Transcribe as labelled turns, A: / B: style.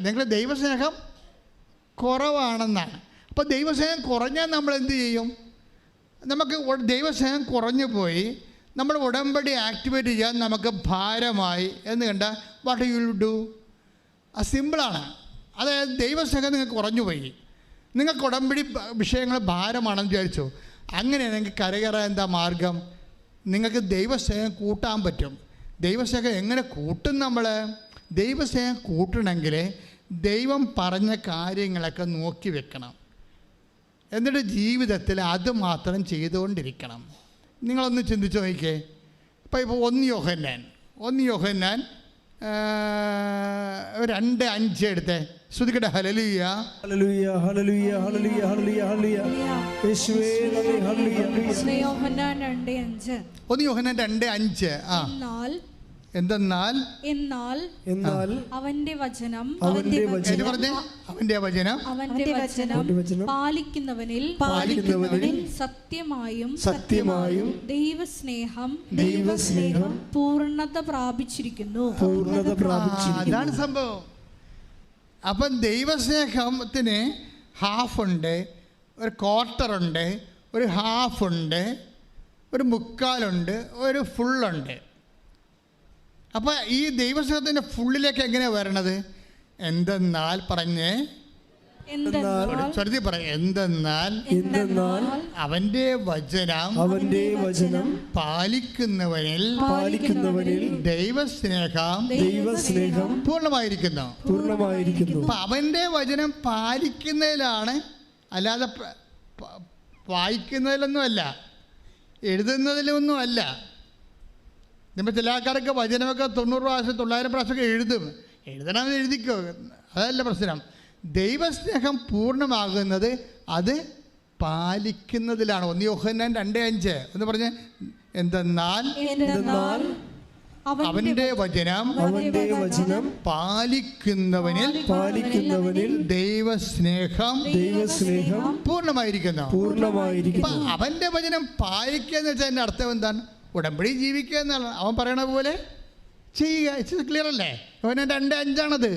A: നിങ്ങളുടെ ദൈവസ്നേഹം കുറവാണെന്നാണ്. അപ്പോൾ ദൈവസ്നേഹം കുറഞ്ഞാൽ നമ്മൾ എന്ത് ചെയ്യും? നമുക്ക് ദൈവസ്നേഹം കുറഞ്ഞു പോയി നമ്മൾ ഉടമ്പടി ആക്ടിവേറ്റ് ചെയ്യാൻ നമുക്ക് ഭാരമായി എന്ന് കണ്ടാൽ വാട്ട് യു വിൽ ഡു? അത് സിമ്പിളാണ്. അതായത് ദൈവസ്നേഹം നിങ്ങൾക്ക് കുറഞ്ഞു പോയി, നിങ്ങൾക്ക് ഉടമ്പടി വിഷയങ്ങൾ ഭാരമാണെന്ന് വിചാരിച്ചു. അങ്ങനെയാണെങ്കിൽ കരകയറാൻ എന്താ മാർഗം? നിങ്ങൾക്ക് ദൈവസ്നേഹം കൂട്ടാൻ പറ്റും. ദൈവസ്നേഹം എങ്ങനെ കൂട്ടും? നമ്മൾ ദൈവസ്നേഹം കൂട്ടണമെങ്കിൽ ദൈവം പറഞ്ഞ കാര്യങ്ങളൊക്കെ നോക്കി വെക്കണം. എന്നിട്ട് ജീവിതത്തിൽ അത് മാത്രം ചെയ്തുകൊണ്ടിരിക്കണം. നിങ്ങളൊന്ന് ചിന്തിച്ച് നോക്കിക്കേ. ഇപ്പോൾ 1 യോഹന്നാൻ 2:5 എടുത്തേ. ശ്രുതിക്കട്ടെ. Hallelujah
B: hallelujah hallelujah hallelujah hallelujah hallelujah യേശുവേ നന്ദി. ഹല്ലേലൂയ.
C: യോഹന്നാൻ 2:5.
A: 1 യോഹന്നാൻ 2:5. എന്നാൽ
C: അവന്റെ വചനം പാലിക്കുന്നവനിൽ സത്യമായും ദൈവസ്നേഹം പൂർണ്ണത പ്രാപിച്ചിരിക്കുന്നു.
A: അതാണ് സംഭവം. അപ്പം ദൈവസ്നേഹത്തിന് ഹാഫുണ്ട്, ഒരു ക്വാർട്ടറുണ്ട്, ഒരു ഹാഫുണ്ട്, ഒരു മുക്കാലുണ്ട്, ഒരു ഫുള്ളുണ്ട്. അപ്പോൾ ഈ ദൈവസ്നേഹത്തിൻ്റെ ഫുള്ളിലേക്ക് എങ്ങനെയാണ് വരണത്? എന്തെന്നാൽ പറഞ്ഞേ, എന്തെന്നാൽ അവന്റെ വചനം പാലിക്കുന്നവനിൽ ദൈവസ്നേഹം പൂർണ്ണമായിരിക്കുന്നു. അപ്പം അവന്റെ വചനം പാലിക്കുന്നതിലാണ്, അല്ലാതെ വായിക്കുന്നതിലൊന്നുമല്ല, എഴുതുന്നതിലൊന്നുമല്ല. നമ്മൾ ചില ആൾക്കാരൊക്കെ വചനമൊക്കെ 90 പ്രാവശ്യം 900 പ്രാവശ്യമൊക്കെ എഴുതണമെന്ന് എഴുതിക്കോ, അതല്ല പ്രശ്നം. ദൈവസ്നേഹം പൂർണ്ണമാകുന്നത് അത് പാലിക്കുന്നതിലാണ്. 1 യോഹന്നാൻ 2:5 എന്ന് പറഞ്ഞ്, എന്തെന്നാൽ അവന്റെ വചനം പാലിക്കുന്നവനിൽ ദൈവസ്നേഹം പൂർണ്ണമായിരിക്കുന്നു. അവന്റെ വചനം പാലിക്കുക എന്ന് വെച്ചാൽ അതിൻ്റെ അർത്ഥം എന്താണ്? ഉടമ്പടി ജീവിക്കുക എന്നാണ്. അവൻ പറയണ പോലെ ചെയ്യുക. ക്ലിയർ അല്ലേ? അവൻ 2:5